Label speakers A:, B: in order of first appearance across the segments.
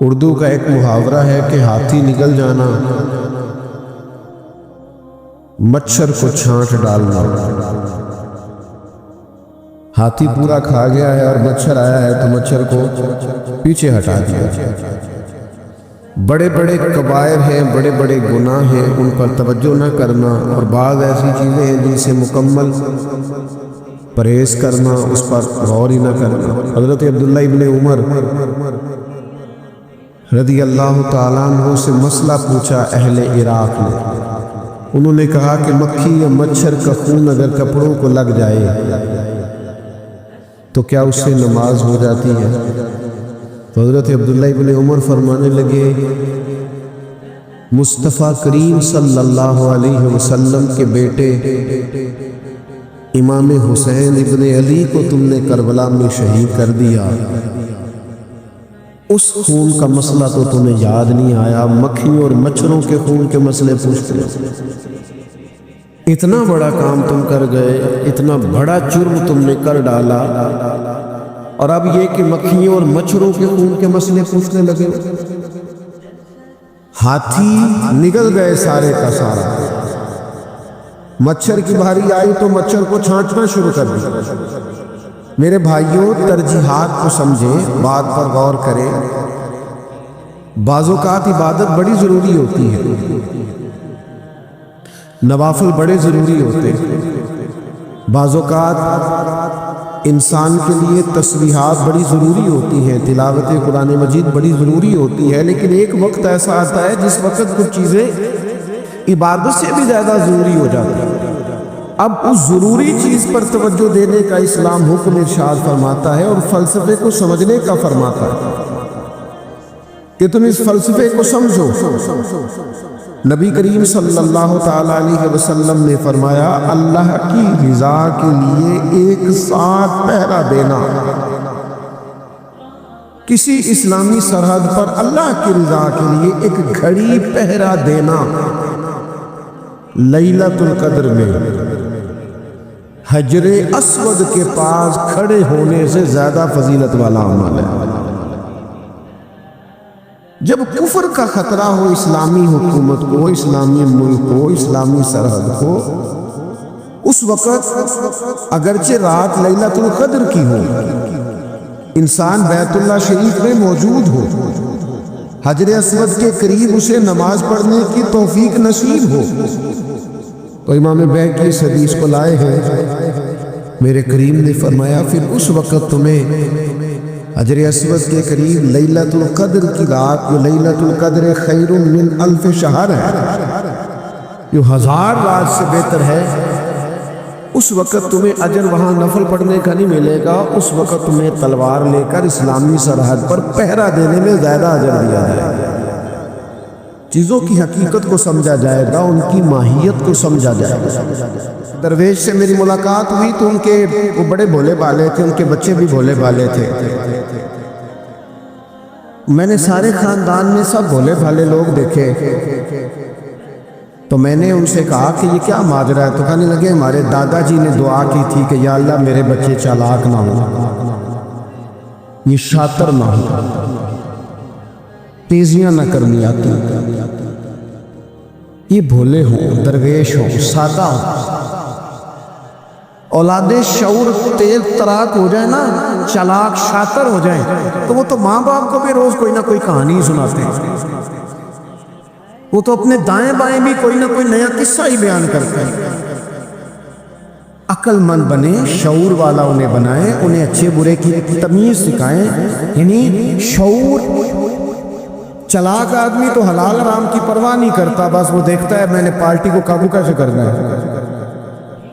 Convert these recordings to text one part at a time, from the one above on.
A: اردو کا ایک محاورہ ہے کہ ہاتھی نکل جانا، مچھر کو چھانٹ ڈالنا۔ ہاتھی پورا کھا گیا ہے اور مچھر آیا ہے تو مچھر کو پیچھے ہٹا دیا۔ بڑے بڑے کبائر ہیں، بڑے بڑے گناہ ہیں، ان پر توجہ نہ کرنا، اور بعض ایسی چیزیں ہیں جن سے مکمل پرہیز کرنا، اس پر غور ہی نہ کرنا۔ حضرت عبداللہ ابن عمر رضی اللہ تعالیٰ عنہ سے مسئلہ پوچھا اہل عراق نے۔ انہوں نے کہا کہ مکھی یا مچھر کا خون اگر کپڑوں کو لگ جائے تو کیا اس سے نماز ہو جاتی ہے؟ تو حضرت عبداللہ ابن عمر فرمانے لگے، مصطفیٰ کریم صلی اللہ علیہ وسلم کے بیٹے امام حسین ابن علی کو تم نے کربلا میں شہید کر دیا، اس خون کا مسئلہ تو تمہیں یاد نہیں آیا، مکھیوں اور مچھروں کے خون کے مسئلے پوچھتے ہو۔ اتنا بڑا کام تم کر گئے، اتنا بڑا جرم تم نے کر ڈالا، اور اب یہ کہ مکھیوں اور مچھروں کے خون کے مسئلے پوچھنے لگے۔ ہاتھی نگل گئے سارے کا سارا، مچھر کی باری آئی تو مچھر کو چھانٹنا شروع کر دیا۔ میرے بھائیوں، ترجیحات کو سمجھیں، بات پر غور کریں۔ بعض اوقات عبادت بڑی ضروری ہوتی ہے، نوافل بڑے ضروری ہوتے ہیں، بعض اوقات انسان کے لیے تسبیحات بڑی ضروری ہوتی ہیں، تلاوت قرآن مجید بڑی ضروری ہوتی ہے، لیکن ایک وقت ایسا آتا ہے جس وقت کچھ چیزیں عبادت سے بھی زیادہ ضروری ہو جاتی ہیں۔ اب اس ضروری چیز پر توجہ دینے کا اسلام حکم ارشاد فرماتا ہے، اور فلسفے کو سمجھنے کا فرماتا ہے کہ تم اس فلسفے کو سمجھو۔ نبی کریم صلی اللہ تعالیٰ علیہ وسلم نے فرمایا، اللہ کی رضا کے لیے ایک ساتھ پہرا دینا، کسی اسلامی سرحد پر اللہ کی رضا کے لیے ایک گھڑی پہرا دینا لیلۃ القدر میں حجر اسود کے پاس کھڑے ہونے سے زیادہ فضیلت والا عمل ہے۔ جب کفر کا خطرہ ہو اسلامی حکومت کو، اسلامی ملک کو، اسلامی سرحد کو، اس وقت اگرچہ رات لیلۃ القدر کی ہو، انسان بیت اللہ شریف میں موجود ہو، حجر اسود کے قریب اسے نماز پڑھنے کی توفیق نصیب ہو، تو امام بیہقی اس حدیث کو لائے ہیں، میرے کریم نے فرمایا پھر اس وقت تمہیں حجر اسود کے قریب لیلۃ القدر کی رات، جو لیلۃ القدر خیر من الف شہر ہے، جو 1000 رات سے بہتر ہے، اس وقت تمہیں اجر وہاں نفل پڑھنے کا نہیں ملے گا، اس وقت تمہیں تلوار لے کر اسلامی سرحد پر پہرا دینے میں زیادہ اجر دیا جائے گا۔ چیزوں کی حقیقت کو سمجھا جائے گا، ان کی ماہیت کو سمجھا جائے گا۔ درویش سے میری ملاقات ہوئی تو وہ بڑے بھولے بھالے تھے، ان کے بچے بھی بھولے بھالے تھے۔ میں نے سارے خاندان میں سب بھولے بھالے لوگ دیکھے، تو میں نے ان سے کہا کہ یہ کیا ماجرا ہے؟ تو کہنے لگے ہمارے دادا جی نے دعا کی تھی کہ یا اللہ میرے بچے چالاک نہ ہوں، یہ شاطر نہ ہوں، تیزیاں نہ کرنی آتی، یہ بھولے ہوں، درویش ہوں، سادہ ہوں۔ اولاد شعور تیز تراک ہو جائے نا، چالاک شاطر ہو جائیں، تو وہ تو ماں باپ کو بھی روز کوئی نہ کوئی کہانی سناتے ہیں، وہ تو اپنے دائیں بائیں بھی کوئی نہ کوئی نیا قصہ ہی بیان کرتے ہیں۔ عقل مند بنے، شعور والا انہیں بنائیں، انہیں اچھے برے کی تمیز سکھائیں، یعنی شعور۔ چلاک آدمی تو حلال حرام کی پرواہ نہیں کرتا، بس وہ دیکھتا ہے میں نے پارٹی کو قابو کیسے کرنا ہے،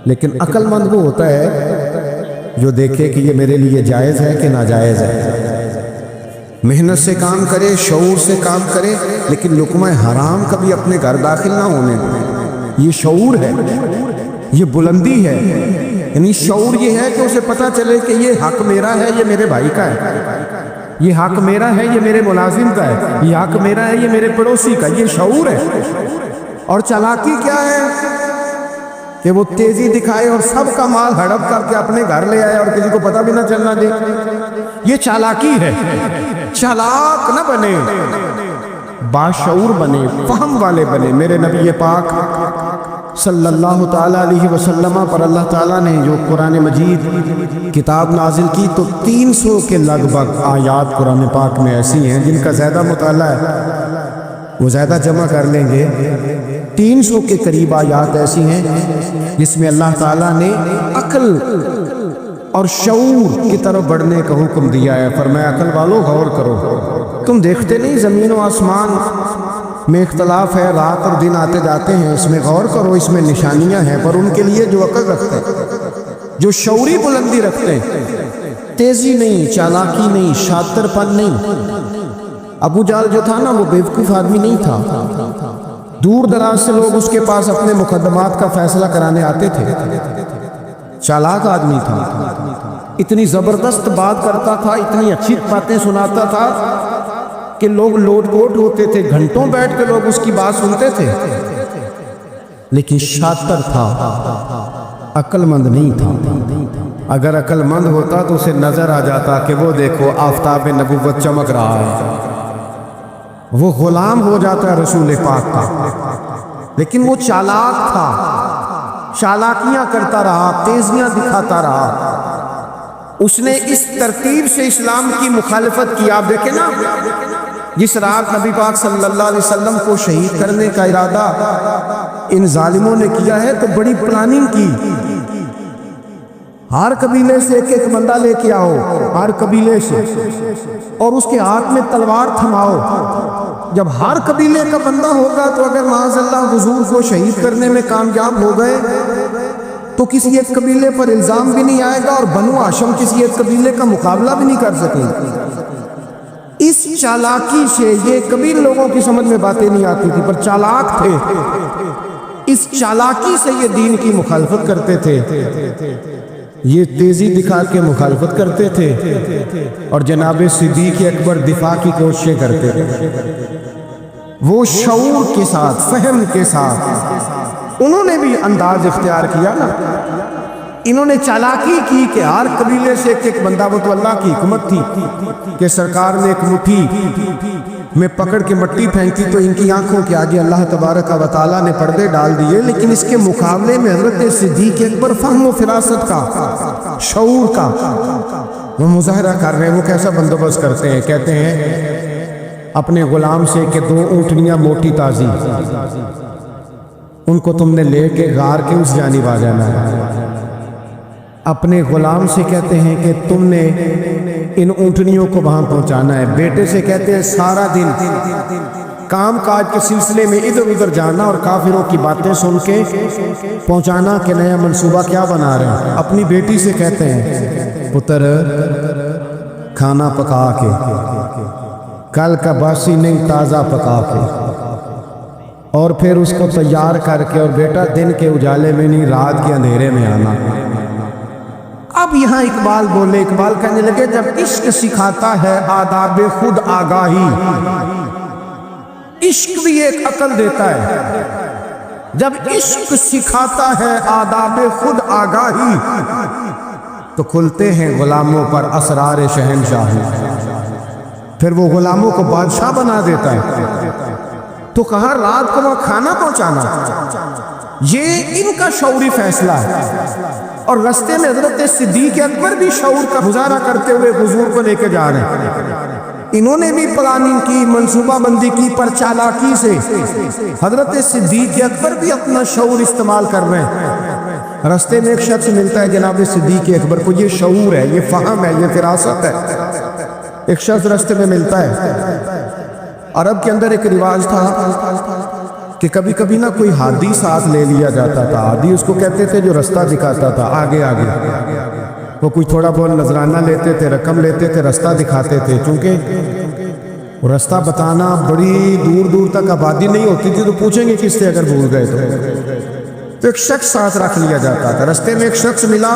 A: لیکن عقل مند وہ ہوتا ہے جو دیکھے کہ یہ میرے لیے جائز ہے کہ ناجائز ہے، محنت سے کام کرے، شعور سے کام کرے، لیکن لقمہ حرام کبھی اپنے گھر داخل نہ ہونے دے۔ یہ شعور ہے، یہ بلندی ہے، یعنی شعور یہ ہے کہ اسے پتہ چلے کہ یہ حق میرا ہے، یہ میرے بھائی کا ہے، یہ حق میرا ہے، یہ میرے ملازم کا ہے، یہ حق میرا ہے، یہ میرے پڑوسی کا، یہ شعور ہے۔ اور چالاکی کیا ہے کہ وہ تیزی دکھائے اور سب کا مال ہڑپ کر کے اپنے گھر لے آئے اور کسی کو پتہ بھی نہ چلنا دے، یہ چالاکی ہے۔ چالاک نہ بنے، باشعور بنے، فہم والے بنے۔ میرے نبی پاک صلی اللہ تعالیٰ علیہ وسلم پر اللہ تعالیٰ نے جو قرآن مجید کتاب نازل کی تو 300 کے لگ بھگ آیات قرآن پاک میں ایسی ہیں جن کا زیادہ مطالعہ ہے وہ زیادہ جمع کر لیں گے۔ 300 کے قریب آیات ایسی ہیں جس میں اللہ تعالیٰ نے عقل اور شعور کی طرف بڑھنے کا حکم دیا ہے۔ فرمایا عقل والو غور کرو، تم دیکھتے نہیں زمین و آسمان میں اختلاف ہے، رات اور دن آتے جاتے ہیں، اس میں غور کرو، اس میں نشانیاں ہیں، پر ان کے لیے جو عقل رکھتے ہیں، جو شعوری بلندی رکھتے ہیں، تیزی نہیں، چالاکی نہیں، شاطر پن نہیں۔ ابو جہل جو تھا نا وہ بیوقوف آدمی نہیں تھا، دور دراز سے لوگ اس کے پاس اپنے مقدمات کا فیصلہ کرانے آتے تھے، چالاک آدمی تھا، اتنی زبردست بات کرتا تھا، اتنی اچھی باتیں سناتا تھا کہ لوگ لوٹ پوٹ ہوتے تھے، گھنٹوں بیٹھ کے لوگ اس کی بات سنتے تھے، لیکن شاطر تھا، عقل مند نہیں تھا۔ اگر عقل مند ہوتا تو اسے نظر آ جاتا کہ وہ دیکھو آفتاب نبوت چمک رہا ہے، وہ غلام ہو جاتا ہے رسول پاک کا، لیکن وہ چالاک تھا، چالاکیاں کرتا رہا، تیزیاں دکھاتا رہا، اس نے اس ترتیب سے اسلام کی مخالفت کی۔ آپ دیکھیں نا جس رات نبی پاک صلی اللہ علیہ وسلم کو شہید کرنے کا ارادہ ان ظالموں نے کیا ہے تو بڑی پلاننگ کی، ہر قبیلے سے ایک ایک بندہ لے کے آؤ، ہر قبیلے سے، اور اس کے ہاتھ میں تلوار تھماؤ۔ جب ہر قبیلے کا بندہ ہوگا تو اگر معاذ اللہ حضور کو شہید کرنے میں کامیاب ہو گئے تو کسی ایک قبیلے پر الزام بھی نہیں آئے گا اور بنو ہاشم کسی ایک قبیلے کا مقابلہ بھی نہیں کر سکیں گے۔ اس چالاکی سے یہ کبھی لوگوں کی سمجھ میں باتیں نہیں آتی تھی، پر چالاک تھے، اس چالاکی سے یہ دین کی مخالفت کرتے تھے، یہ تیزی دکھا کے مخالفت کرتے تھے، اور جناب صدیق اکبر دفاع کی کوششیں کرتے تھے۔ وہ شعور کے ساتھ، فہم کے ساتھ انہوں نے بھی انداز اختیار کیا نا، انہوں نے چالاکی کی کہ ہر قبیلے سے ایک ایک بندہ، وہ تو اللہ کی حکمت تھی کہ سرکار نے ایک مٹھی میں پکڑ کے مٹی پھینکی تو ان کی آنکھوں کے آگے اللہ تبارک و تعالیٰ نے پردے ڈال دیے، لیکن اس کے مقابلے میں حضرت صدیق اکبر فہم و فراست کا، شعور کا وہ مظاہرہ کر رہے ہیں۔ وہ کیسا بندوبست کرتے ہیں، کہتے ہیں اپنے غلام سے کہ 2 اونٹنیاں موٹی تازی، ان کو تم نے لے کے غار کے اس جانب آ جانا ہے۔ اپنے غلام سے کہتے ہیں کہ تم نے ان اونٹنیوں کو وہاں پہنچانا ہے۔ بیٹے سے کہتے ہیں سارا دن کام کاج کے سلسلے میں ادھر ادھر جانا اور کافروں کی باتیں سن کے پہنچانا کہ نیا منصوبہ کیا بنا رہے ہیں۔ اپنی بیٹی سے کہتے ہیں پتر کھانا پکا کے، کل کا باسی نہیں تازہ پکا کے، اور پھر اس کو تیار کر کے، اور بیٹا دن کے اجالے میں نہیں رات کے اندھیرے میں آنا۔ اب یہاں اقبال بولے، اقبال کہنے لگے جب عشق سکھاتا ہے آداب خود آگاہی، عشق بھی ایک عقل دیتا ہے، جب عشق سکھاتا ہے آداب خود آگاہی تو کھلتے ہیں غلاموں پر اسرار شہنشاہی، پھر وہ غلاموں کو بادشاہ بنا دیتا ہے۔ تو کہا رات کو وہ کھانا پہنچانا، یہ ان کا شعوری فیصلہ ہے، اور رستے میں حضرت صدیق اکبر بھی شعور کا مظاہرہ کرتے ہوئے حضور کو لے کے جا رہے ہیں۔ انہوں نے بھی پلاننگ کی، منصوبہ بندی کی، پر چالاکی سے حضرت صدیق اکبر بھی اپنا شعور استعمال کر رہے ہیں۔ رستے میں ایک شخص ملتا ہے جناب صدیق اکبر کو، یہ شعور ہے، یہ فہم ہے، یہ فراست ہے۔ ایک شخص رستے میں ملتا ہے۔ عرب کے اندر ایک رواج تھا کہ کبھی کبھی نہ کوئی ہادی ساتھ لے لیا جاتا تھا۔ ہادی اس کو کہتے تھے جو رستہ دکھاتا تھا، آگے آگے وہ کوئی تھوڑا بہت نذرانہ لیتے تھے، رقم لیتے تھے، رستہ دکھاتے تھے، چونکہ رستہ بتانا بڑی دور دور تک آبادی نہیں ہوتی تھی تو پوچھیں گے کس سے اگر بھول گئے تو ایک شخص ساتھ رکھ لیا جاتا تھا۔ رستے میں ایک شخص ملا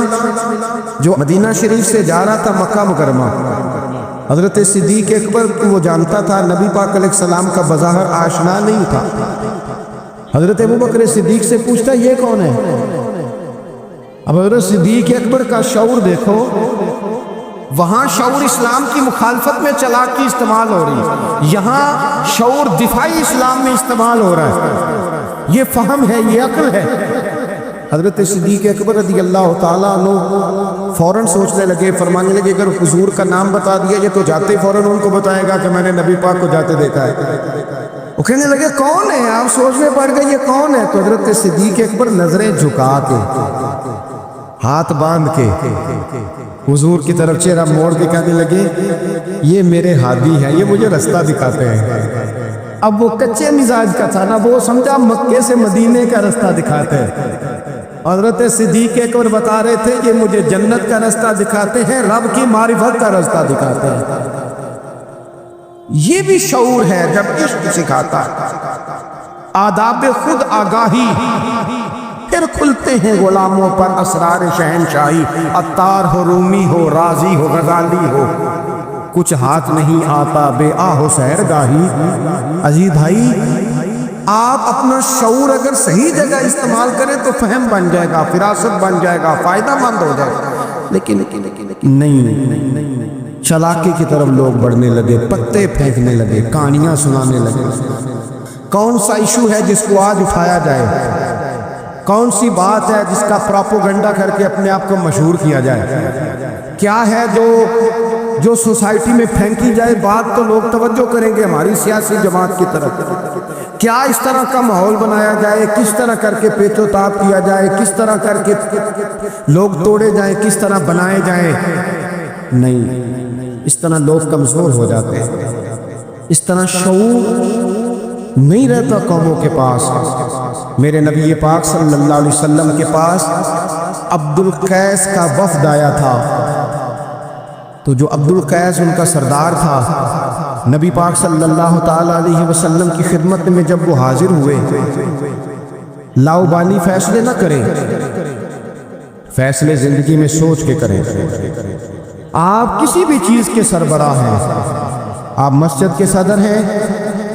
A: جو مدینہ شریف سے جا رہا تھا مکہ مکرمہ۔ حضرت صدیق اکبر کو وہ جانتا تھا، نبی پاک علیہ السلام کا بظاہر آشنا نہیں تھا۔ حضرت ابوبکر صدیق سے پوچھتا یہ کون ہے؟ اب حضرت صدیق اکبر کا شعور دیکھو، وہاں شعور اسلام کی مخالفت میں چلاکی استعمال ہو رہی ہے، یہاں شعور دفاعی اسلام میں استعمال ہو رہا ہے۔ یہ فہم ہے، یہ عقل ہے۔ حضرت صدیق اکبر رضی اللہ تعالیٰ عنہ فوراً سوچنے لگے، فرمانے لگے اگر حضور کا نام بتا دیا یہ تو جاتے ہی فوراً ان کو بتائے گا کہ میں نے نبی پاک کو جاتے دیکھا ہے۔ وہ کہنے لگے کون ہے؟ آپ سوچنے پڑ گئے یہ کون ہے؟ تو حضرت صدیق اکبر نظریں جھکا کے، ہاتھ باندھ کے حضور کی طرف چہرہ موڑ کے کہنے لگے یہ میرے ہادی ہیں، یہ مجھے رستہ دکھاتے ہیں۔ اب وہ کچے مزاج کا تھا نا، وہ سمجھا مکے سے مدینے کا رستہ دکھاتے ہیں۔ حضرت صدیق اکبر بتا رہے تھے کہ مجھے جنت کا رستہ دکھاتے ہیں، رب کی معرفت کا رستہ دکھاتے ہیں۔ یہ بھی شعور ہے جب عشق سکھاتا ہے، آداب خود آگاہی، پھر کھلتے ہیں غلاموں پر اسرار شہنشاہی۔ عطار ہو، رومی ہو، رازی ہو، غزالی ہو، کچھ ہاتھ نہیں آتا بے آہ سحر گاہی۔ عزیز بھائی، آپ اپنا شعور اگر صحیح جگہ استعمال کریں تو فہم بن جائے گا، فراست بن جائے گا، فائدہ مند ہو جائے گا۔ لیکن نہیں، چلاکی کی طرف لوگ بڑھنے لگے، پتے پھینکنے لگے، کہانیاں سنانے لگے۔ کون سا ایشو ہے جس کو آج اٹھایا جائے؟ کون سی بات ہے جس کا پراپوگنڈا کر کے اپنے آپ کو مشہور کیا جائے؟ کیا ہے جو سوسائٹی میں پھینکی جائے بات تو لوگ توجہ کریں گے ہماری سیاسی جماعت کی طرف؟ کیا اس طرح کا ماحول بنایا جائے؟ کس طرح کر کے پیچ و تاب کیا جائے؟ کس طرح کر کے لوگ توڑے جائیں؟ کس طرح بنائے جائیں؟ نہیں، اس طرح لوگ کمزور ہو جاتے ہیں، اس طرح شعور نہیں رہتا قوموں کے پاس۔ میرے نبی پاک صلی اللہ علیہ وسلم کے پاس عبد القیس کا وفد آیا تھا، تو جو عبد القیس ان کا سردار تھا، نبی پاک صلی اللہ تعالی علیہ وسلم کی خدمت میں جب وہ حاضر ہوئے، لاؤبالی فیصلے نہ کریں، فیصلے زندگی میں سوچ کے کریں۔ آپ کسی بھی چیز کے سربراہ ہیں، آپ مسجد کے صدر ہیں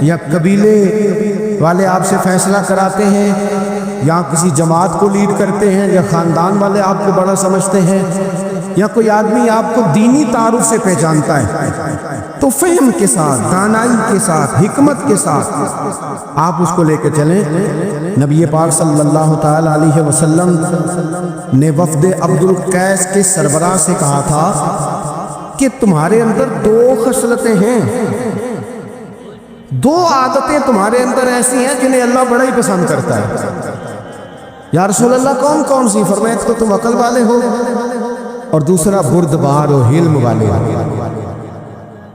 A: یا قبیلے والے آپ سے فیصلہ کراتے ہیں، یا کسی جماعت کو لیڈ کرتے ہیں، یا خاندان والے آپ کو بڑا سمجھتے ہیں، یا کوئی آدمی آپ کو دینی تعارف سے پہچانتا ہے، تو فہم کے ساتھ، دانائی کے ساتھ، حکمت کے ساتھ آپ اس کو لے کے چلیں۔ نبی پاک صلی اللہ تعالی علیہ وسلم نے وفد عبد القیس کے سربراہ سے کہا تھا کہ تمہارے اندر دو خصلتیں ہیں، دو عادتیں تمہارے اندر ایسی ہیں جنہیں اللہ بڑا ہی پسند کرتا ہے۔ یا رسول اللہ کون کون سی؟ فرمایا ایک تو تم عقل والے ہو، اور دوسرا بردبار ہو، حلم والے ہو۔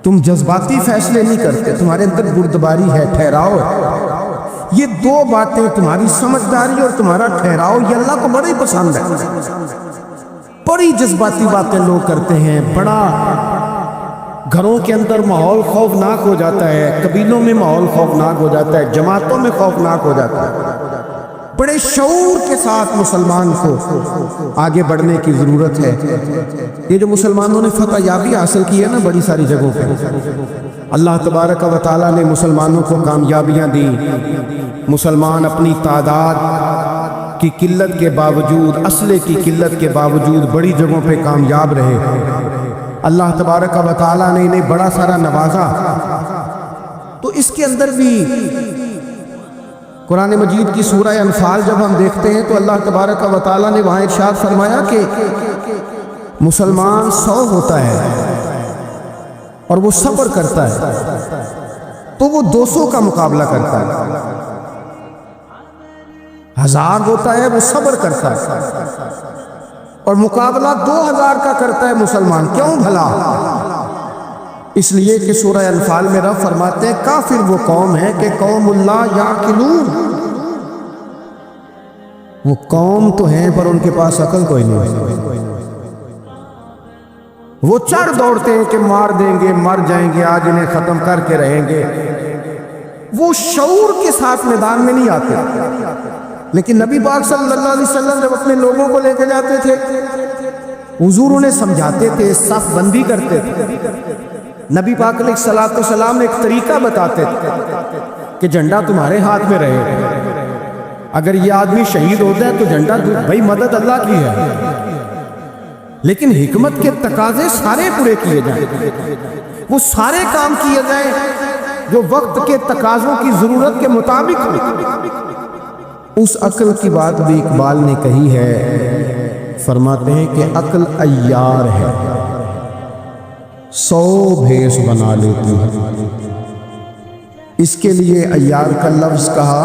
A: تم جذباتی فیصلے نہیں کرتے، تمہارے اندر بردباری ہے، ٹھہراؤ ہے۔ یہ دو باتیں، تمہاری سمجھداری اور تمہارا ٹھہراؤ، یہ اللہ کو بڑا ہی پسند ہے۔ بڑی جذباتی باتیں لوگ کرتے ہیں، بڑا گھروں کے اندر ماحول خوفناک ہو جاتا ہے، قبیلوں میں ماحول خوفناک ہو جاتا ہے، جماعتوں میں خوفناک ہو جاتا ہے۔ بڑے شعور کے ساتھ مسلمان کو آگے بڑھنے کی ضرورت ہے۔ یہ جو مسلمانوں نے فتح یابی حاصل کی ہے نا بڑی ساری جگہوں پہ، اللہ تبارک و تعالیٰ نے مسلمانوں کو کامیابیاں دی۔ مسلمان اپنی تعداد کی قلت کے باوجود، اسلحے کی قلت کے باوجود بڑی جگہوں پہ کامیاب رہے۔ اللہ تبارک و تعالیٰ نے انہیں بڑا سارا نوازا۔ تو اس کے اندر بھی قرآن مجید کی سورہ انفال جب ہم دیکھتے ہیں تو اللہ تبارک و تعالیٰ نے وہاں ارشاد فرمایا کہ مسلمان 100 ہوتا ہے اور وہ صبر کرتا ہے تو وہ 200 کا مقابلہ کرتا ہے۔ 1000 ہوتا ہے وہ صبر کرتا ہے اور مقابلہ 2000 کا کرتا ہے مسلمان۔ کیوں بھلا؟ اس لیے کہ سورہ انفال میں رب فرماتے ہیں کافر وہ قوم ہے کہ قوم اللہ یعقلون، وہ قوم تو ہیں پر ان کے پاس عقل کوئی نہیں، وہ چڑھ دوڑتے ہیں کہ مار دیں گے، مر جائیں گے، آج انہیں ختم کر کے رہیں گے، وہ شعور کے ساتھ میدان میں نہیں آتے۔ لیکن نبی پاک صلی اللہ علیہ وسلم جب اپنے لوگوں کو لے کے جاتے تھے، حضور انہیں سمجھاتے تھے، صف بندی کرتے تھے۔ نبی پاک علیہ السلام نے ایک طریقہ بتاتے تھے کہ جھنڈا تمہارے ہاتھ میں رہے، اگر یہ آدمی شہید ہوتا ہے تو جھنڈا بھائی مدد اللہ کی ہے، لیکن حکمت کے تقاضے سارے پورے کیے جائیں، وہ سارے کام کیے جائیں جو وقت کے تقاضوں کی ضرورت کے مطابق ہو۔ اس عقل کی بات بھی اقبال نے کہی ہے، فرماتے ہیں کہ عقل عیار ہے، 100 بھیس بنا لیتی ہے۔ اس کے لیے عیار کا لفظ کہا،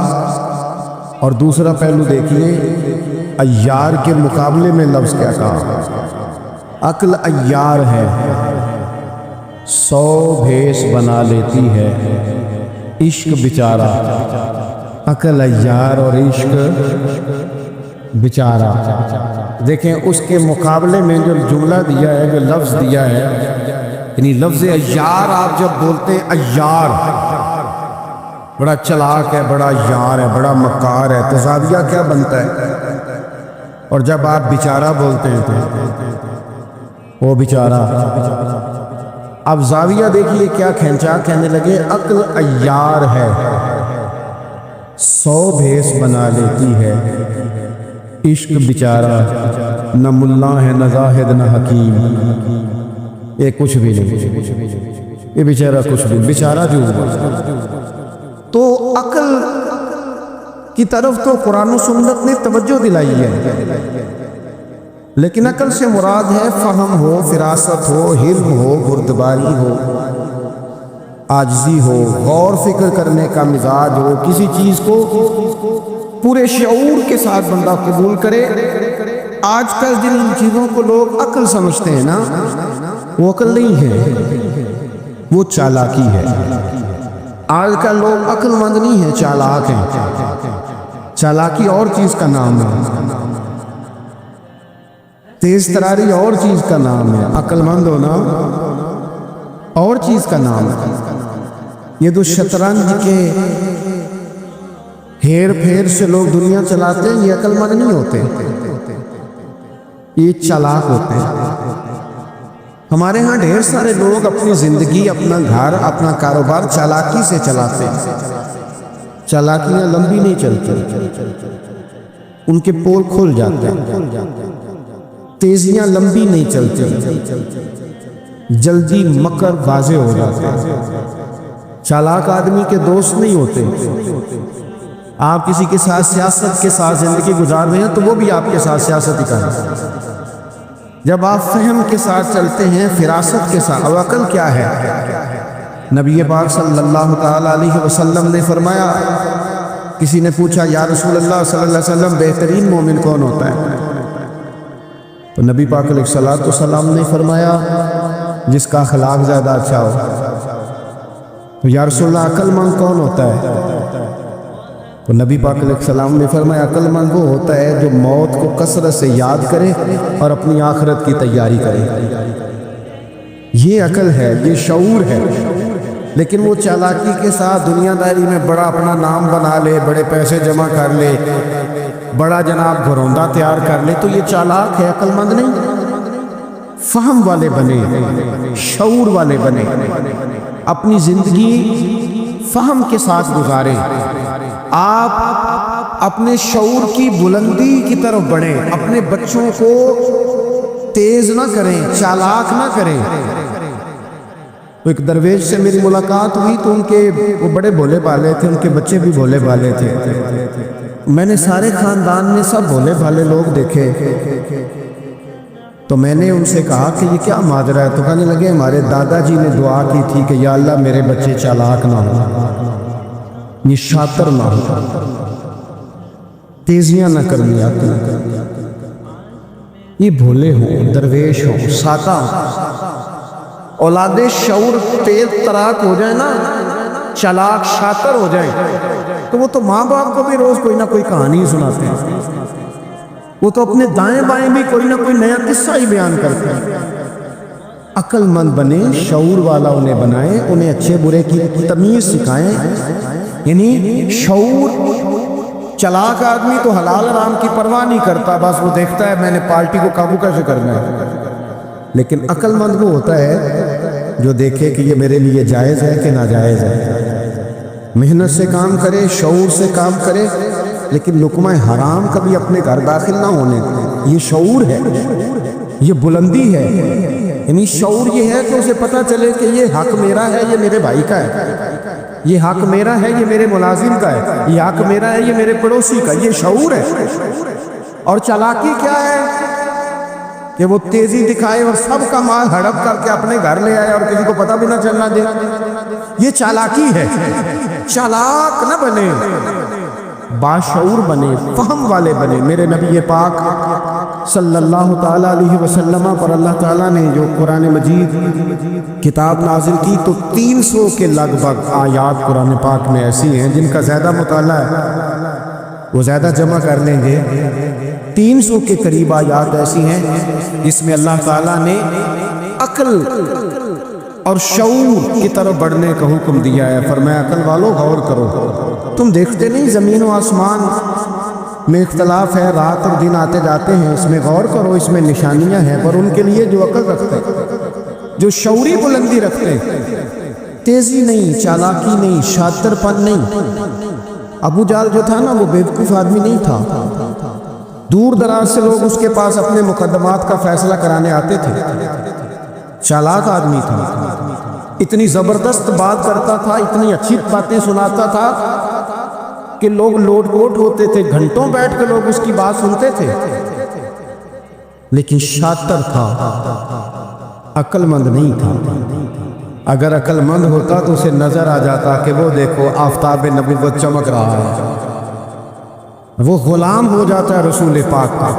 A: اور دوسرا پہلو دیکھیے عیار کے مقابلے میں لفظ کیا کہا، عقل عیار ہے، 100 بھیس بنا لیتی ہے، عشق بیچارہ، عقل عیار اور عشق بیچارہ۔ دیکھیں اس کے مقابلے میں جو جملہ دیا ہے، جو لفظ دیا ہے، یعنی لفظ عیار آپ جب بولتے ہیں عیار بڑا چلاک ہے، بڑا یار ہے، بڑا مکار ہے، تو زاویہ کیا بنتا ہے؟ اور جب آپ بیچارہ بولتے ہیں تو وہ بیچارہ، اب زاویہ دیکھیے کیا کھینچا، کہنے لگے عقل عیار ہے، 100 بھیس بنا لیتی ہے، عشق بیچارہ، نہ ملا ہے نہ زاہد نہ حکیم، یہ کچھ بھی نہیں، یہ بیچارہ کچھ بھی، بیچارہ جو ہوا۔ تو عقل کی طرف تو قرآن و سنت نے توجہ دلائی ہے، لیکن عقل سے مراد ہے فہم ہو، فراست ہو، حلم ہو، بردباری ہو، عاجزی ہو، غور فکر کرنے کا مزاج ہو، کسی چیز کو پورے شعور کے ساتھ بندہ قبول کرے۔ آج کل جن چیزوں کو لوگ عقل سمجھتے ہیں نا، وہ عقل نہیں ہے، وہ چالاکی ہے۔ آج کل لوگ عقل مند نہیں ہیں، چالاک ہیں۔ چالاکی اور چیز کا نام ہے، تیز تراری اور چیز کا نام ہے، عقل مند ہونا اور چیز کا نام ہے۔ یہ تو شطرنج کے ہیر پھیر سے لوگ دنیا چلاتے ہیں، یہ عقل مند نہیں ہوتے، یہ چالاک ہوتے ہیں۔ ہمارے ہاں ڈھیر سارے لوگ اپنی زندگی، اپنا گھر، اپنا کاروبار چالاکی سے چلاتے ہیں۔ چالاکیاں لمبی نہیں چلتی، ان کے پول کھل جاتے ہیں، تیزیاں لمبی نہیں چلتی، جلدی مکر واضح ہو جاتے ہیں۔ چالاک آدمی کے دوست نہیں ہوتے۔ آپ کسی کے ساتھ سیاست کے ساتھ زندگی گزار رہے ہیں تو وہ بھی آپ کے ساتھ سیاست ہی کر رہے ہیں۔ جب آپ فہم کے ساتھ چلتے ہیں، فراست کے ساتھ، اور عقل کیا ہے؟ نبی پاک صلی اللہ تعالیٰ علیہ وسلم نے فرمایا، کسی نے پوچھا یا رسول اللہ صلی اللہ علیہ وسلم بہترین مومن کون ہوتا ہے؟ تو نبی پاک علیہ السلام نے فرمایا جس کا اخلاق زیادہ اچھا ہو۔ تو یا رسول اللہ عقل مند کون ہوتا ہے؟ تو نبی پاک علیہ السلام نے فرمایا عقل مند وہ ہوتا ہے جو موت کو کثرت سے یاد کرے اور اپنی آخرت کی تیاری کرے۔ یہ عقل ہے، یہ شعور ہے۔ لیکن وہ چالاکی کے ساتھ دنیا داری میں بڑا اپنا نام بنا لے، بڑے پیسے جمع کر لے، بڑا جناب گھروندہ تیار کر لے، تو یہ چالاک ہے، عقل مند نہیں۔ فہم والے بنے، شعور والے بنے، اپنی زندگی فہم کے ساتھ گزاریں۔ آپ اپنے شعور کی بلندی کی طرف بڑھیں، اپنے بچوں کو تیز نہ کریں، چالاک نہ کریں۔ ایک درویش سے میری ملاقات ہوئی تو وہ بڑے بھولے بھالے تھے، ان کے بچے بھی بھولے بھالے تھے۔ میں نے سارے خاندان میں سب بھولے بھالے لوگ دیکھے، تو میں نے ان سے کہا کہ یہ کیا ماجرا ہے؟ تو کہنے لگے ہمارے دادا جی نے دعا کی تھی کہ یا اللہ میرے بچے چالاک نہ ہوں، یہ شاطر نہ ہوں، تیزیاں نہ کرنی آتی، یہ بھولے ہوں، درویش ہوں، سادہ ہوں۔ اولاد شعور تیز تراک ہو جائے نا، چالاک شاطر ہو جائے، تو وہ تو ماں باپ کو بھی روز کوئی نہ کوئی کہانی سناتے ہیں، وہ تو اپنے دائیں بائیں بھی کوئی نہ کوئی نیا قصہ ہی بیان کرتے ہیں۔ عقل مند بنے، شعور والا انہیں بنائیں، انہیں اچھے برے کی تمیز سکھائیں۔ یعنی شعور، چالاک آدمی تو حلال حرام کی پرواہ نہیں کرتا، بس وہ دیکھتا ہے میں نے پارٹی کو قابو کیسے کرنا ہے۔ لیکن عقل مند وہ ہوتا ہے جو دیکھے کہ یہ میرے لیے جائز ہے کہ ناجائز ہے، محنت سے کام کرے، شعور سے کام کرے، لیکن لقمہ حرام کبھی اپنے گھر داخل نہ ہونے دے۔ یہ شعور ہے، یہ بلندی ہے، یعنی شعور یہ ہے کہ اسے پتہ چلے کہ یہ حق میرا ہے، یہ میرے بھائی کا ہے، یہ حق میرا ہے، یہ میرے ملازم کا ہے، یہ حق میرا ہے، یہ میرے پڑوسی کا، یہ شعور ہے۔ اور چالاکی کیا ہے کہ وہ تیزی دکھائے اور سب کا مال ہڑپ کر کے اپنے گھر لے آئے اور کسی کو پتہ بھی نہ چلنا دے، یہ چالاکی ہے۔ چالاک نہ بنے، باشعور بنے، فہم والے بنے۔ میرے نبی پاک صلی اللہ تعالیٰ علیہ وسلم پر اللہ تعالیٰ نے جو قرآن مجید کتاب نازل کی تو 300 کے لگ بھگ آیات قرآن پاک میں ایسی ہیں جن کا زیادہ مطالعہ ہے وہ زیادہ جمع کر لیں گے۔ 300 کے قریب آیات ایسی ہیں جس میں اللہ تعالیٰ نے عقل اور شعور کی طرف بڑھنے کا حکم دیا ہے۔ فرمایا عقل والو غور کرو، تم دیکھتے نہیں زمین و آسمان میں اختلاف ہے، رات اور دن آتے جاتے ہیں، اس میں غور کرو، اس میں نشانیاں ہیں، پر ان کے لیے جو عقل رکھتے ہیں، جو شعوری بلندی رکھتے ہیں، تیزی نہیں، چالاکی نہیں، شاطر پن نہیں۔ ابو جہل جو تھا نا وہ بیوقوف آدمی نہیں تھا، دور دراز سے لوگ اس کے پاس اپنے مقدمات کا فیصلہ کرانے آتے تھے، چالاک آدمی تھا، اتنی زبردست بات کرتا تھا، اتنی اچھی باتیں سناتا تھا کہ لوگ لوٹ پوٹ ہوتے تھے، گھنٹوں بیٹھ کے لوگ اس کی بات سنتے تھے، لیکن شاطر تھا، عقل مند نہیں تھا۔ اگر عقل مند ہوتا تو اسے نظر آ جاتا کہ وہ دیکھو آفتاب نبوت چمک رہا ہے، وہ غلام ہو جاتا ہے رسول پاک کا۔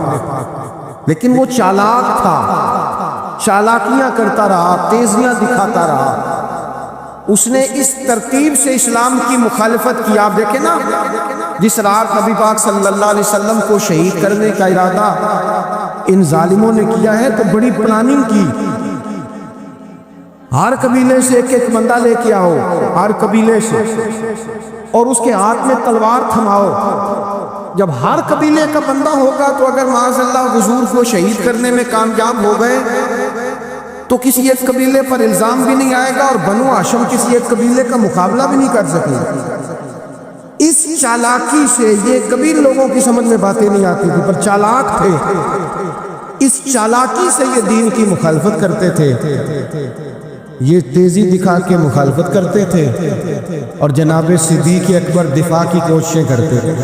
A: لیکن وہ چالاک تھا، چالاکیاں کرتا رہا، تیزیاں دکھاتا رہا، اس نے اس ترتیب سے اسلام کی مخالفت کی۔ آپ دیکھیں نا، جس رات نبی پاک صلی اللہ علیہ وسلم کو شہید کرنے کا ارادہ ان ظالموں نے کیا ہے تو بڑی پلاننگ کی، ہر قبیلے سے ایک ایک بندہ لے کے آؤ، ہر قبیلے سے، اور اس کے ہاتھ میں تلوار تھماؤ۔ جب ہر قبیلے کا بندہ ہوگا تو اگر معاذ اللہ حضور کو شہید کرنے میں کامیاب ہو گئے تو کسی ایک قبیلے پر الزام بھی نہیں آئے گا اور بنو ہاشم کسی ایک قبیلے کا مقابلہ بھی نہیں کر سکے۔ اس چالاکی سے یہ کبھی لوگوں کی سمجھ میں باتیں نہیں آتی تھی، پر چالاک تھے، اس چالاکی سے یہ دین کی مخالفت کرتے تھے، یہ تیزی دکھا کے مخالفت کرتے تھے، اور جناب صدیق اکبر دفاع کی کوششیں کرتے تھے۔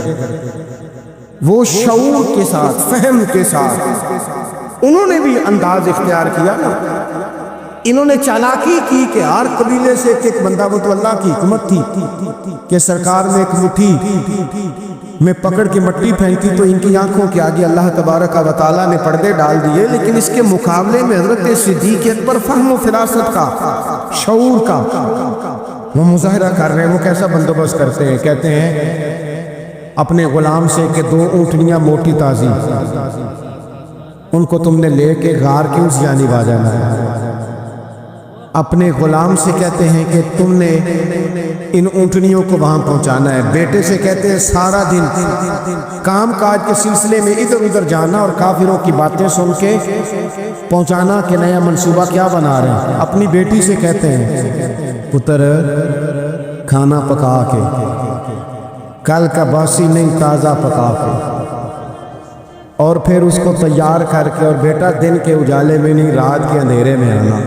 A: وہ شعور کے ساتھ، فہم کے ساتھ انہوں نے بھی انداز اختیار کیا نا، انہوں نے چالاکی کی کہ ہر قبیلے سے ایک ایک بندہ، وہ تو اللہ کی حکمت تھی کہ سرکار نے ایک مٹھی میں پکڑ کے مٹی پھینکی تو ان کی آنکھوں کے آگے اللہ تبارک و تعالیٰ نے پردے ڈال دیے، لیکن اس کے مقابلے میں حضرت صدیق اکبر فہم و فراست کا، شعور کا وہ مظاہرہ کر رہے ہیں۔ وہ کیسا بندوبست کرتے ہیں، کہتے ہیں اپنے غلام سے کہ 2 اونٹنیاں موٹی تازی، ان کو تم نے لے کے غار کی اس جانب آ جانا ہے۔ اپنے غلام سے کہتے ہیں کہ تم نے ان اونٹنیوں کو وہاں پہنچانا ہے۔ بیٹے سے کہتے ہیں سارا دن کام کاج کے سلسلے میں ادھر ادھر جانا اور کافروں کی باتیں سن کے پہنچانا کہ نیا منصوبہ کیا بنا رہے ہیں۔ اپنی بیٹی سے کہتے ہیں پتر کھانا پکا کے، کل کا باسی نہیں تازہ پکا کے، اور پھر اس کو تیار کر کے، اور بیٹا دن کے اجالے میں نہیں رات کے اندھیرے میں آنا۔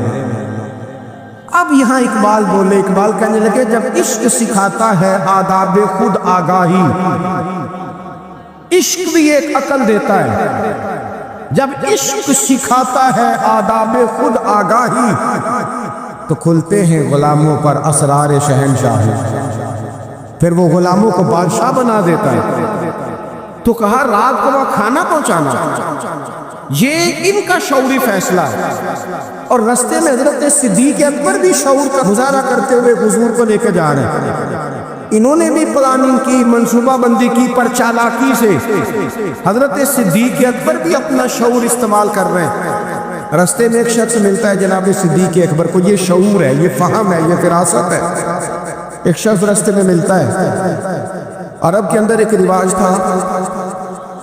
A: اب یہاں اقبال بولے، اقبال کہنے لگے جب عشق سکھاتا ہے آداب خود آگاہی، عشق بھی ایک عقل دیتا ہے، جب عشق سکھاتا ہے آداب خود آگاہی تو کھلتے ہیں غلاموں پر اسرار شہنشاہی، پھر وہ غلاموں کو بادشاہ بنا دیتا ہے۔ تو کہا رات کو وہ کھانا پہنچانا، یہ ان کا شعوری فیصلہ ہے، اور رستے میں حضرت صدیق اکبر بھی شعور کا مظاہرہ کرتے ہوئے حضور کو لے کے جا رہے ہیں۔ انہوں نے بھی پلاننگ کی، منصوبہ بندی کی، پر چالاکی سے حضرت صدیق اکبر بھی اپنا شعور استعمال کر رہے ہیں۔ رستے میں ایک شخص ملتا ہے جناب صدیق اکبر کو، یہ شعور ہے، یہ فہم ہے، یہ فراست ہے۔ ایک شخص رستے میں ملتا ہے۔ عرب کے اندر ایک رواج تھا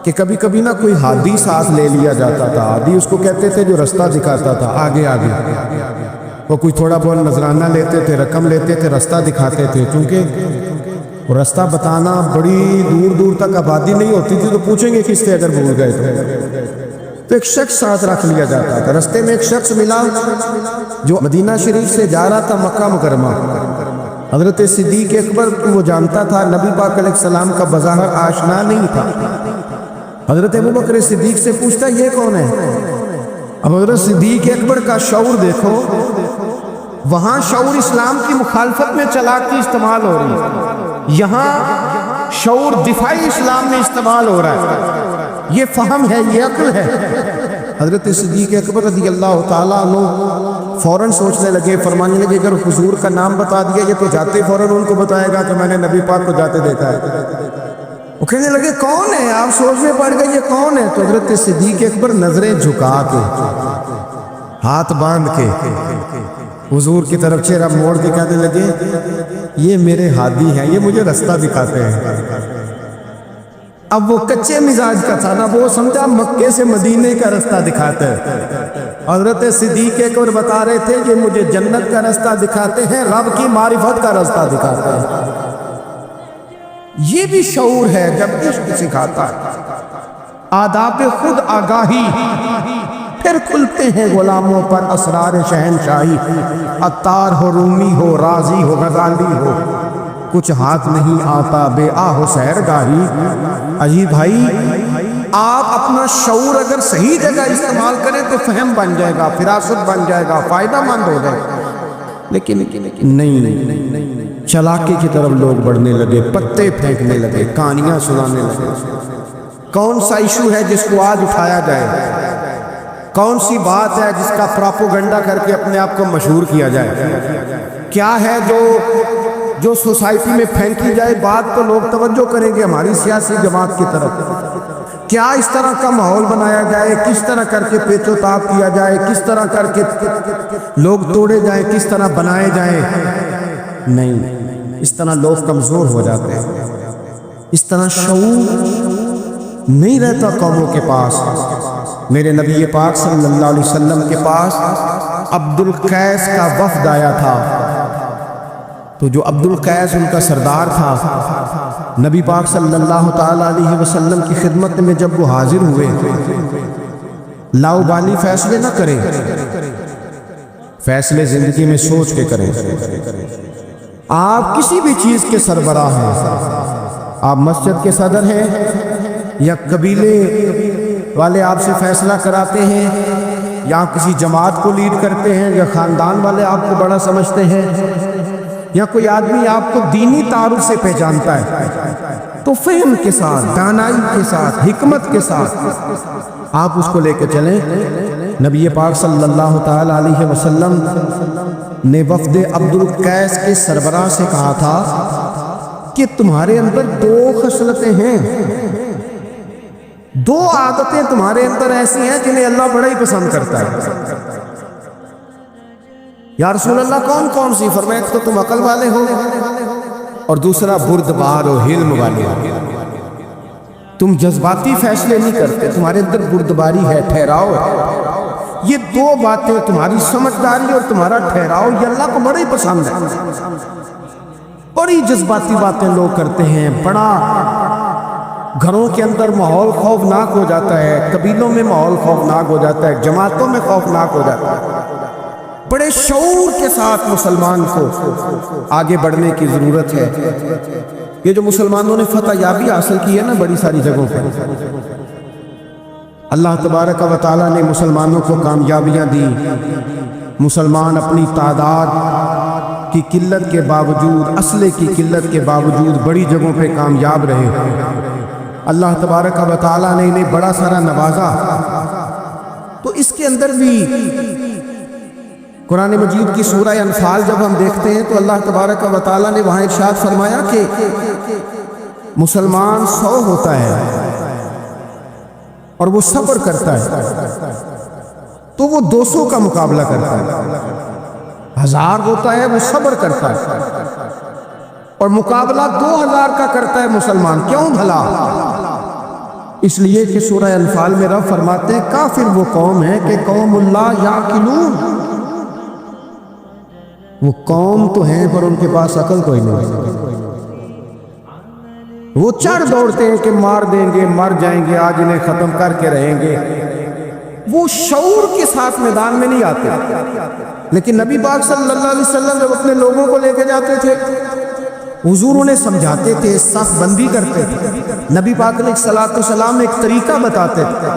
A: کہ کبھی کبھی نہ کوئی ہادی ساتھ لے لیا جاتا تھا۔ ہادی اس کو کہتے تھے جو رستہ دکھاتا تھا، آگے آگے وہ کوئی تھوڑا بہت نذرانہ لیتے تھے، رقم لیتے تھے، رستہ دکھاتے تھے، کیونکہ وہ رستہ بتانا بڑی دور دور تک آبادی نہیں ہوتی تھی تو پوچھیں گے کس سے اگر بھول گئے تو۔ تو ایک شخص ساتھ رکھ لیا جاتا تھا. رستے میں ایک شخص ملا جو مدینہ شریف سے جا رہا تھا مکہ مکرمہ. حضرت صدیق اکبر وہ جانتا تھا، نبی پاک علیہ السلام کا بظاہر آشنا نہیں تھا. حضرت ابوبکر صدیق سے پوچھتا یہ کون ہے؟ اب حضرت صدیق اکبر کا شعور دیکھو، وہاں شعور اسلام کی مخالفت میں چلاکی استعمال ہو رہی ہے، یہاں شعور دفاعی اسلام میں استعمال ہو رہا ہے. یہ فہم ہے، یہ عقل ہے. حضرت صدیق اکبر رضی اللہ تعالیٰ عنہ فوراً سوچنے لگے، فرمانے لگے اگر حضور کا نام بتا دیا یہ تو جاتے فوراً ان کو بتائے گا کہ میں نے نبی پاک کو جاتے دیکھا ہے. وہ کہنے لگے کون ہے؟ آپ سوچنے پڑ گئے یہ کون ہے؟ تو حضرت صدیق اکبر نظریں جھکا کے، ہاتھ باندھ کے حضور کی طرف چہرہ موڑ کے کہنے لگے یہ میرے ہادی ہیں، یہ مجھے رستہ دکھاتے ہیں. اب وہ کچے مزاج کا تھا نا، وہ سمجھا مکے سے مدینے کا رستہ دکھاتے ہیں. حضرت صدیق اکبر بتا رہے تھے یہ مجھے جنت کا رستہ دکھاتے ہیں، رب کی معرفت کا رستہ دکھاتے ہیں. یہ بھی شعور ہے جب عشق سکھاتا ہے. آداب خود آگاہی، پھر کھلتے ہیں غلاموں پر اسرار شہنشاہی. عطار ہو، رومی ہو، رازی ہو، غزالی ہو، کچھ ہاتھ نہیں آتا بے آہ و سحرگاہی. عجیب بھائی، آپ اپنا شعور اگر صحیح جگہ استعمال کریں تو فہم بن جائے گا، فراست بن جائے گا، فائدہ مند ہو جائے گا. لیکن نہیں، چلاکی کی طرف لوگ بڑھنے لگے، پتے پھینکنے لگے، کہانیاں سنانے لگے. کون سا ایشو ہے جس کو آج اٹھایا جائے؟ کون سی بات ہے جس کا پراپوگنڈا کر کے اپنے آپ کو مشہور کیا جائے؟ کیا ہے جو سوسائٹی میں پھینکی جائے بات تو لوگ توجہ کریں گے ہماری سیاسی جماعت کی طرف؟ کیا اس طرح کا ماحول بنایا جائے؟ کس طرح کر کے پیچ و تاب کیا جائے؟ کس طرح کر کے لوگ توڑے جائیں؟ کس طرح بنائے جائیں؟ نہیں، اس طرح لوگ کمزور ہو جاتے ہیں. اس طرح شعور نہیں رہتا قوموں کے پاس. میرے نبی پاک صلی اللہ علیہ وسلم کے پاس عبد القیس کا وفد آیا تھا. تو جو عبد القیس ان کا سردار تھا، نبی پاک صلی اللہ تعالیٰ علیہ وسلم کی خدمت میں جب وہ حاضر ہوئے، لاؤبالی فیصلے نہ کریں، فیصلے زندگی میں سوچ کے کریں. آپ کسی بھی چیز کے سربراہ ہیں، آپ مسجد کے صدر ہیں یا قبیلے والے آپ سے فیصلہ کراتے ہیں، یا کسی جماعت کو لیڈ کرتے ہیں، یا خاندان والے آپ کو بڑا سمجھتے ہیں، یا کوئی آدمی آپ کو دینی تعارف سے پہچانتا ہے، تو فہم کے ساتھ، دانائی کے ساتھ، حکمت کے ساتھ آپ اس کو لے کے چلیں. نبی پاک صلی اللہ تعالی علیہ وسلم نے وفد عبد القیس کے سربراہ سے کہا تھا کہ تمہارے اندر 2 خصلتیں ہیں، 2 عادتیں تمہارے اندر ایسی ہیں جنہیں اللہ بڑا ہی پسند کرتا ہے. یا رسول اللہ کون سی؟ فرمایا ایک تو تم عقل والے ہو، اور دوسرا بردبار و حلم والے ہو. تم جذباتی فیصلے نہیں کرتے، تمہارے اندر بردباری ہے، ٹھہراؤ ہے. یہ 2 باتیں، تمہاری سمجھداری اور تمہارا ٹھہراؤ، یہ اللہ کو بڑا ہی پسند ہے. بڑی جذباتی باتیں لوگ کرتے ہیں، بڑا گھروں کے اندر ماحول خوفناک ہو جاتا ہے، قبیلوں میں ماحول خوفناک ہو جاتا ہے، جماعتوں میں خوفناک ہو جاتا ہے. بڑے شعور کے ساتھ مسلمان کو آگے بڑھنے کی ضرورت ہے. یہ جو مسلمانوں نے فتح یابی حاصل کی ہے نا بڑی ساری جگہوں پر، اللہ تبارک و تعالیٰ نے مسلمانوں کو کامیابیاں دی. مسلمان اپنی تعداد کی قلت کے باوجود، اسلحے کی قلت کے باوجود بڑی جگہوں پہ کامیاب رہے. اللہ تبارک و تعالیٰ نے انہیں بڑا سارا نوازا. تو اس کے اندر بھی قرآن مجید کی سورہ انفال جب ہم دیکھتے ہیں تو اللہ تبارک و تعالیٰ نے وہاں ارشاد فرمایا کہ مسلمان 100 ہوتا ہے اور وہ صبر کرتا ہے تو وہ 200 کا مقابلہ کرتا ہے. 1000 ہوتا ہے وہ صبر کرتا ہے اور مقابلہ 2000 کا کرتا ہے مسلمان. کیوں بھلا؟ اس لیے کہ سورہ انفال میں رب فرماتے ہیں کافر وہ قوم ہے کہ قوم اللہ یعقلون، وہ قوم تو ہیں پر ان کے پاس عقل کوئی نہیں. وہ چڑھ دوڑتے ہیں کہ مار دیں گے، مر جائیں گے، آج انہیں ختم کر کے رہیں گے. وہ شعور کے ساتھ میدان میں نہیں آتے. لیکن نبی پاک صلی اللہ علیہ وسلم جب اپنے لوگوں کو لے کے جاتے تھے حضور انہیں سمجھاتے تھے، صف بندی کرتے تھے. نبی پاک علیہ الصلوۃ والسلام ایک طریقہ بتاتے تھے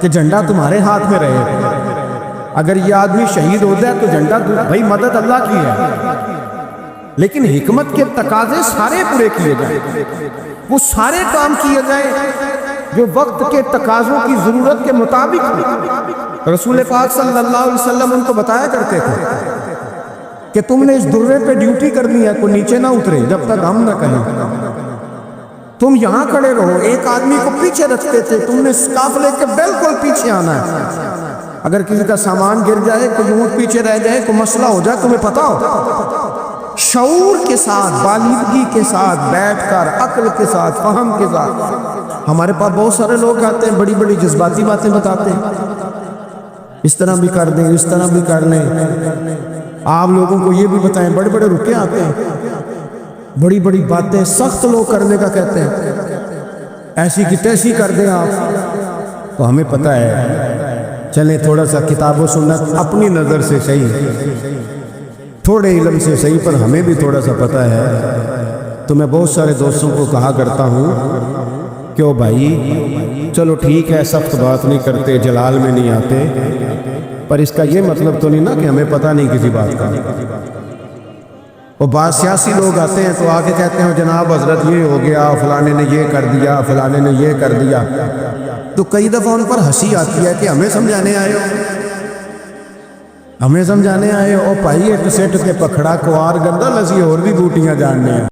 A: کہ جھنڈا تمہارے ہاتھ میں رہے، اگر یہ آدمی شہید ہو جائے تو جھنڈا بھائی مدد اللہ کی ہے، لیکن حکمت کے تقاضے سارے پورے کیے جائیں، وہ سارے کام کیے جائیں جو وقت کے تقاضوں کی ضرورت کے مطابق ہو. رسول پاک صلی اللہ علیہ وسلم ان کو بتایا کرتے تھے کہ تم نے اس درے پہ ڈیوٹی کرنی ہے، کوئی نیچے نہ اترے جب تک ہم نہ کہیں، تم یہاں کھڑے رہو. ایک آدمی کو پیچھے رکھتے تھے، تم نے قافلے کے بالکل پیچھے آنا ہے، اگر کسی کا سامان گر جائے، کوئی اونٹ پیچھے رہ جائے، کوئی مسئلہ ہو جائے، تمہیں پتا ہو. شعور کے ساتھ، بالغی کے ساتھ بیٹھ کر، عقل کے ساتھ، فہم کے ساتھ. ہمارے پاس بہت سارے لوگ آتے ہیں، بڑی بڑی جذباتی باتیں بتاتے ہیں، اس طرح بھی کر دیں، اس طرح بھی کر لیں. آپ لوگوں کو یہ بھی بتائیں، بڑے بڑے رکے آتے ہیں، بڑی بڑی باتیں سخت لوگ کرنے کا کہتے ہیں، ایسی کی تیسی کر دیں آپ. تو ہمیں پتہ ہے، چلیں تھوڑا سا کتاب و سنت اپنی نظر سے صحیح، تھوڑے علم سے صحیح، پر ہمیں بھی تھوڑا سا پتہ ہے. تو میں بہت سارے دوستوں کو کہا کرتا ہوں کہ او بھائی چلو ٹھیک ہے، سخت بات نہیں کرتے، جلال میں نہیں آتے، پر اس کا یہ مطلب تو نہیں نا کہ ہمیں پتہ نہیں کسی بات کا. وہ بعض سیاسی لوگ آتے ہیں تو آگے کہتے ہیں جناب حضرت یہ ہو گیا، فلانے نے یہ کر دیا، فلانے نے یہ کر دیا. تو کئی دفعہ ان پر ہنسی آتی ہے کہ ہمیں سمجھانے آئے ہو، ہمیں سمجھانے آئے ہو. بھائی ایک سیٹ کے پکھڑا کوار گندہ لسی اور بھی بوٹیاں جاننے ہیں.